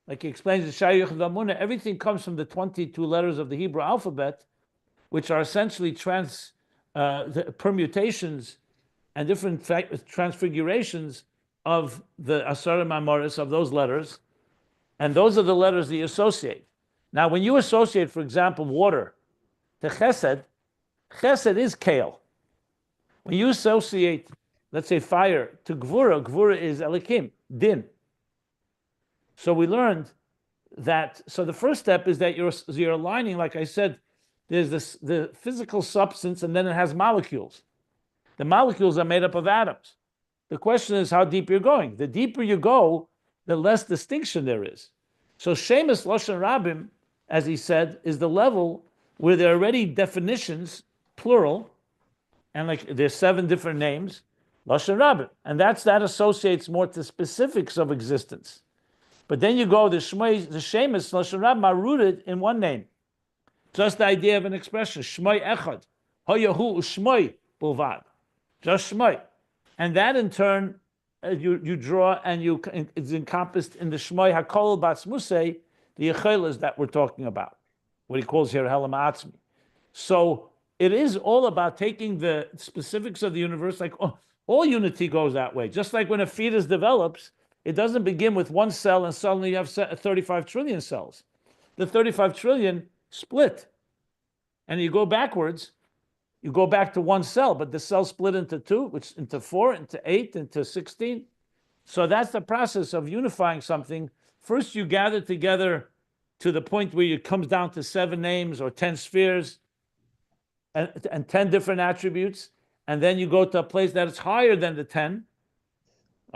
Speaker 1: like he explains in Shayuch V'Amunah, everything comes from the 22 letters of the Hebrew alphabet, which are essentially the permutations and different transfigurations of the Asara Mamoris of those letters. And those are the letters that you associate. Now, when you associate, for example, water to Chesed, Chesed is Kale. When you associate, let's say, fire to Gvura, Gvura is Elikim, Din. So we learned that, so the first step is that you're aligning, like I said, there's the physical substance and then it has molecules. The molecules are made up of atoms. The question is how deep you're going. The deeper you go, the less distinction there is. So Shemus Lashon Rabim, as he said, is the level where there are already definitions, plural, and like there's 7 different names, Lashon Rabim. And that associates more to specifics of existence. But then you go, the Shemus Lashon Rabim are rooted in one name. Just the idea of an expression, Shmoi Echad, Hoyahu Shmoi Bulvad, just Shmoi. And that in turn, you draw and it's encompassed in the Shmoi HaKol Batzmusei, the Yechelas that we're talking about, what he calls here Helam Atzmi. So it is all about taking the specifics of the universe, like all unity goes that way. Just like when a fetus develops, it doesn't begin with one cell and suddenly you have 35 trillion cells. The 35 trillion split. And you go backwards, you go back to one cell, but the cell split into 2, which into 4, into 8, into 16. So that's the process of unifying something. First, you gather together to the point where it comes down to 7 names or 10 spheres and 10 different attributes. And then you go to a place that is higher than the 10,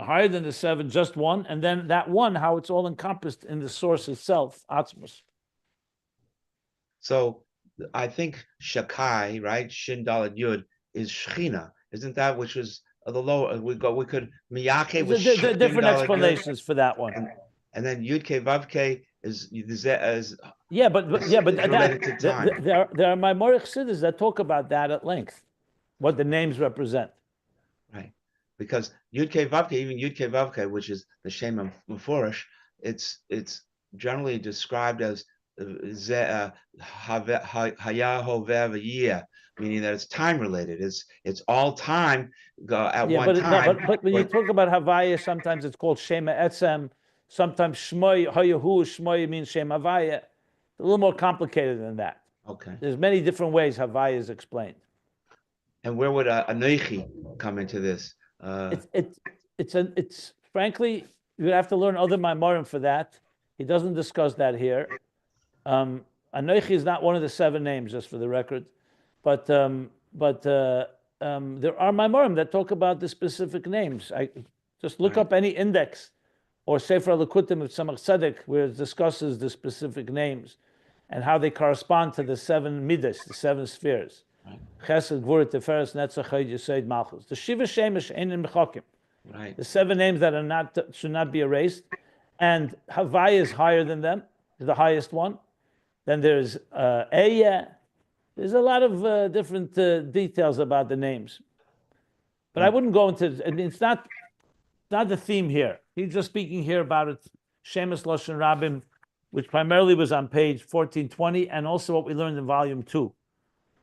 Speaker 1: higher than the 7, just 1. And then that 1, how it's all encompassed in the source itself, Atzmus.
Speaker 5: So I think Shakai, right? Shin Dalet Yud is Shechina. Isn't that which is the lower? We could Miyake with
Speaker 1: different explanations for that one.
Speaker 5: And then Yud Ke Vav Ke is
Speaker 1: yeah, but
Speaker 5: related to time.
Speaker 1: There are Maimonic Chassidus that talk about that at length, what the names represent.
Speaker 5: Right, because Yud Ke Vav Ke, even Yud Ke Vav Ke, which is the Shem Meforish, it's generally described as meaning that it's time related. It's all time at one time.
Speaker 1: But when you talk about Havaya, sometimes it's called Shema Etzem. Sometimes Shmoi Hayahu Shmoi means Shem Havaya. It's a little more complicated than that.
Speaker 5: Okay.
Speaker 1: There's many different ways Havaya is explained.
Speaker 5: And where would Adna-i come into this?
Speaker 1: It's frankly, you have to learn other Maimorim for that. He doesn't discuss that here. Adna-i is not one of the 7 names, just for the record, but there are Maimorim that talk about the specific names. I just look up any index or Sefer Likutim of Tzemach Tzedek where it discusses the specific names and how they correspond to the 7 midas, the 7 spheres. Chesed, Gvura, Tiferes, Netzach, Chod, Yesod, Malchus. The Shiva Shemesh Ein Mechakim.
Speaker 5: Right.
Speaker 1: The 7 names that are should not be erased, and Havaya is higher than them, is the highest one. Then there's Eya. There's a lot of different details about the names, but I wouldn't go into. I mean, it's not the theme here. He's just speaking here about it. Shemus Lashon Rabim, which primarily was on page 1420, and also what we learned in volume 2.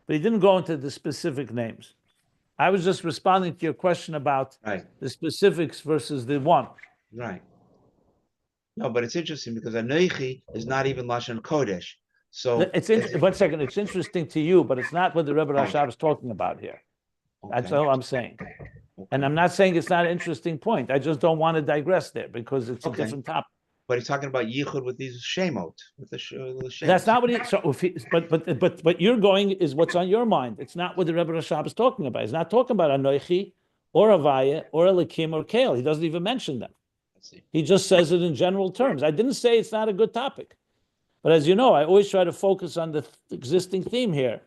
Speaker 1: But he didn't go into the specific names. I was just responding to your question about the specifics versus the one.
Speaker 5: Right. No, but it's interesting because Anoichi is not even Lashon Kodesh. So
Speaker 1: It's 1 second. It's interesting to you, but it's not what the Rebbe Rashab is talking about here. That's
Speaker 5: okay.
Speaker 1: all I'm saying.
Speaker 5: Okay.
Speaker 1: And I'm not saying it's not an interesting point. I just don't want to digress there because it's a different topic.
Speaker 5: But he's talking about yichud with these shemot, with the shemot.
Speaker 1: That's not what he. So, if he, but you're going is what's on your mind. It's not what the Rebbe Rashab is talking about. He's not talking about Anoichi or Avaya or Elikim or Kale. He doesn't even mention them. He just says it in general terms. I didn't say it's not a good topic, but as you know, I always try to focus on the existing theme here,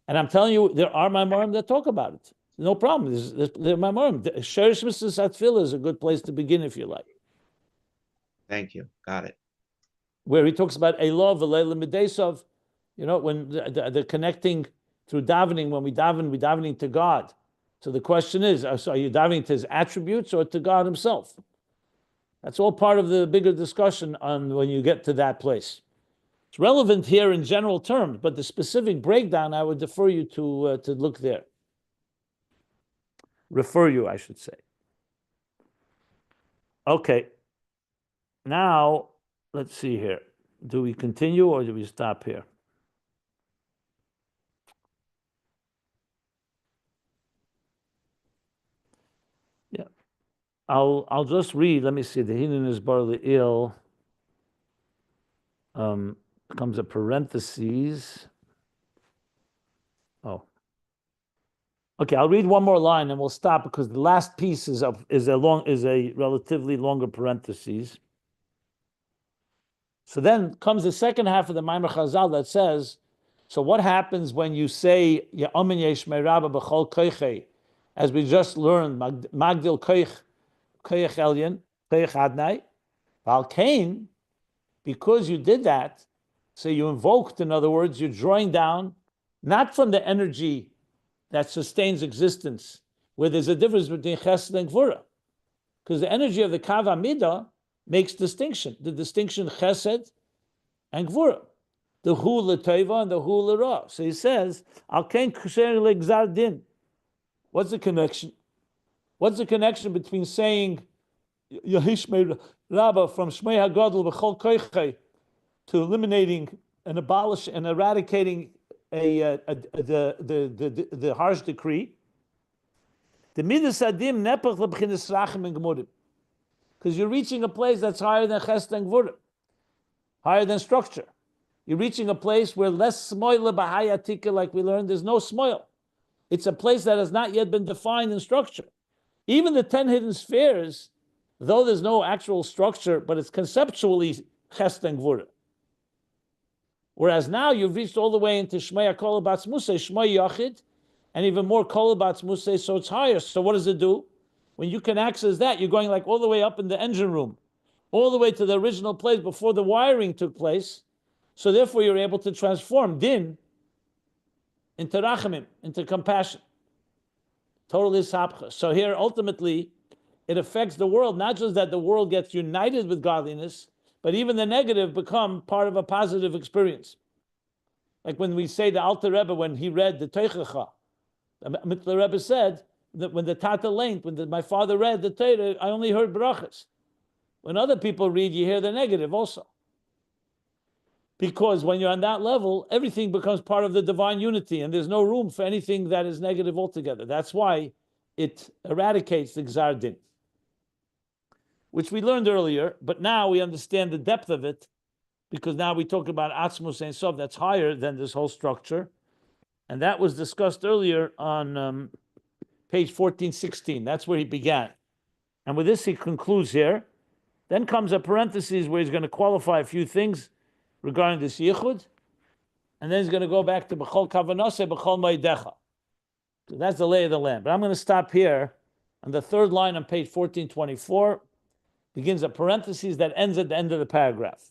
Speaker 1: and I'm telling you, there are Maimorim that talk about it. No problem. There are Maimorim. Sherish Mrs. Atfila is a good place to begin if you like.
Speaker 5: Thank you. Got it.
Speaker 1: Where he talks about Elov, V'leila Midesov, when the connecting through davening, when we davening to God. So the question is, so are you davening to his attributes or to God himself? That's all part of the bigger discussion on when you get to that place. It's relevant here in general terms, but the specific breakdown, I would defer you to look there. Refer you, I should say. Okay. Now, let's see here. Do we continue or do we stop here? Yeah. I'll just read. Let me see. The Hinin is barley ill. Comes a parentheses. Oh. Okay, I'll read one more line and we'll stop because the last piece is a relatively longer parentheses. So then comes the second half of the Maimer Chazal that says, so what happens when you say Yehei Shmei Rabba b'chol koichei, as we just learned, Magdil koich elyon, koich Adna-i, Val Kain, because you did that, so you invoked, in other words, you're drawing down, not from the energy that sustains existence, where there's a difference between chesed and gvura. Because the energy of the kav midah makes distinction. The distinction chesed and gvura. The hu l'teva and the hu l'ra. So he says, al ken ksher le'gzar din. What's the connection? What's the connection between saying Yehei Shmei Rabba from Shmei HaGadol b'chol koichei to eliminating and abolish and eradicating the harsh decree? The midas adim nepach lebchinas rachim and gemurim, because you're reaching a place that's higher than chesed and gvura, higher than structure. You're reaching a place where less smoile b'hayatika, like we learned, there's no smoile. It's a place that has not yet been defined in structure. Even the 10 hidden spheres, though there's no actual structure, but it's conceptually chesed and gvura. Whereas now you've reached all the way into Shmei HaKol Batz Musay, Shmei Yachid, and even more Kol Batz Musay, so it's higher. So what does it do? When you can access that, you're going like all the way up in the engine room, all the way to the original place before the wiring took place. So therefore you're able to transform din into rachamim, into compassion. Total ishapcha. So here ultimately it affects the world, not just that the world gets united with godliness, but even the negative become part of a positive experience. Like when we say the Alter Rebbe, when he read the Teichacha, the Rebbe said that when the Tata length, my father read the Torah, I only heard brachas. When other people read, you hear the negative also. Because when you're on that level, everything becomes part of the divine unity, and there's no room for anything that is negative altogether. That's why it eradicates the Gzar Din, which we learned earlier, but now we understand the depth of it, because now we talk about Atzmus Ein Sof, that's higher than this whole structure. And that was discussed earlier on page 1416. That's where he began. And with this, he concludes here. Then comes a parenthesis where he's going to qualify a few things regarding this yichud. And then he's going to go back to Koach-Kavanah, B'chol Moedecha. So that's the lay of the land. But I'm going to stop here on the third line on page 1424. Begins a parenthesis that ends at the end of the paragraph.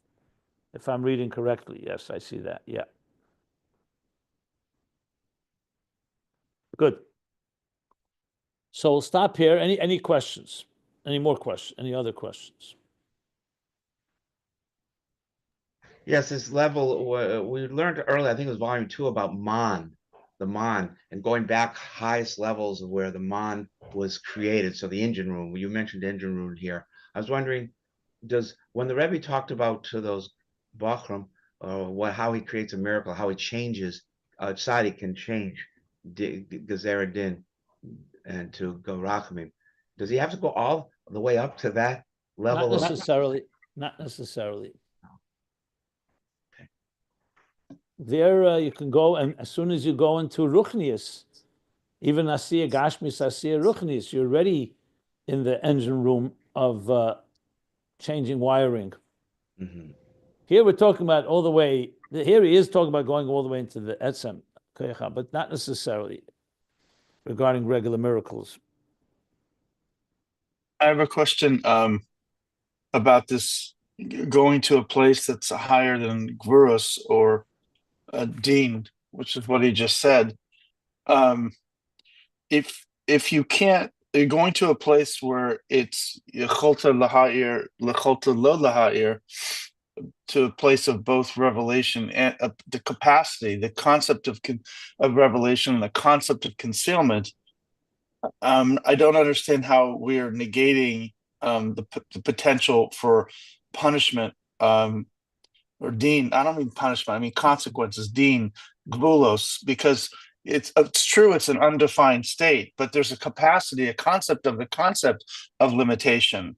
Speaker 1: If I'm reading correctly. Yes, I see that. Yeah. Good. So we'll stop here. Any questions? Any more questions? Any other questions?
Speaker 5: Yes, this level, we learned earlier, I think it was volume 2, about the Man, and going back highest levels of where the Man was created. So the engine room, you mentioned engine room here. I was wondering, when the Rebbe talked about to those Bachram, how he creates a miracle, how he changes, tzaddik can change Gezerah Din and to go Rachamim. Does he have to go all the way up to that level?
Speaker 1: Not necessarily. Not necessarily.
Speaker 5: Okay.
Speaker 1: There you can go, and as soon as you go into Ruchnius, even Asiya Gashmis, Asiya Ruchnius, you're already in the engine room of changing wiring.
Speaker 5: Mm-hmm.
Speaker 1: Here we're talking about all the way, here he is talking about going all the way into the Etzem, but not necessarily regarding regular miracles.
Speaker 2: I have a question about this going to a place that's higher than Gvurus or Din, which is what he just said. If you can't, you're going to a place where it's Yecholta Laha'ir, Lecholta Lo Laha'ir, to a place of both revelation and the capacity, the concept of revelation, and the concept of concealment. I don't understand how we're negating the potential for punishment or din. I don't mean punishment. I mean consequences. Din, gvulos, because it's true. It's an undefined state, but there's a capacity, a concept of limitation.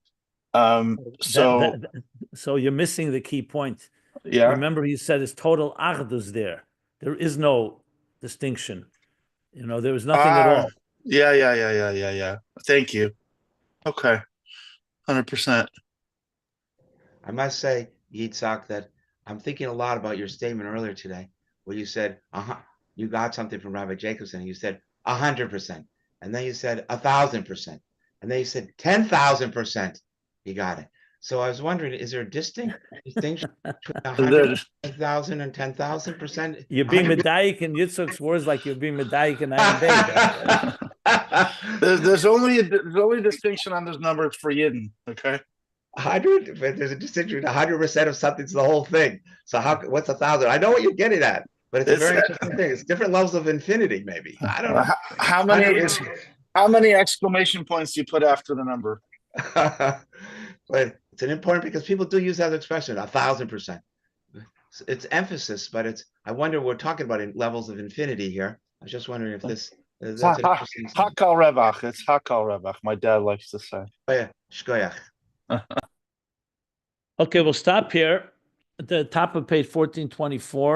Speaker 2: So
Speaker 1: you're missing the key point.
Speaker 2: Yeah.
Speaker 1: Remember, he said it's total achdus there. There is no distinction. There was nothing at all.
Speaker 2: Yeah. Thank you. Okay. 100%.
Speaker 5: I must say, Yitzhak, that I'm thinking a lot about your statement earlier today, where you said, you got something from Rabbi Jacobson, and you said 100%, and then you said 1,000%, and then you said 10,000%. You got it. So I was wondering, is there a distinction between 100,000 and 10,000%?
Speaker 1: You're being medayik in Yitzhak's words like you're being medayik in Ayin Beis.
Speaker 2: There's only a distinction on those numbers for Yidden, okay?
Speaker 5: 100, but there's a distinction between 100% of something to the whole thing. So what's 1,000? I know what you're getting at, but it's a very interesting thing. It's different levels of infinity, maybe. I don't know.
Speaker 2: How many exclamation points do you put after the number?
Speaker 5: But it's an important, because people do use that expression, 1,000%. It's emphasis, but I wonder, we're talking about in levels of infinity here. I was just wondering if that's an interesting.
Speaker 2: Hakal Revach. It's Hakal Revach. My dad likes to say.
Speaker 5: Oh yeah, shkoyach.
Speaker 1: Okay, we'll stop here at the top of page 1424.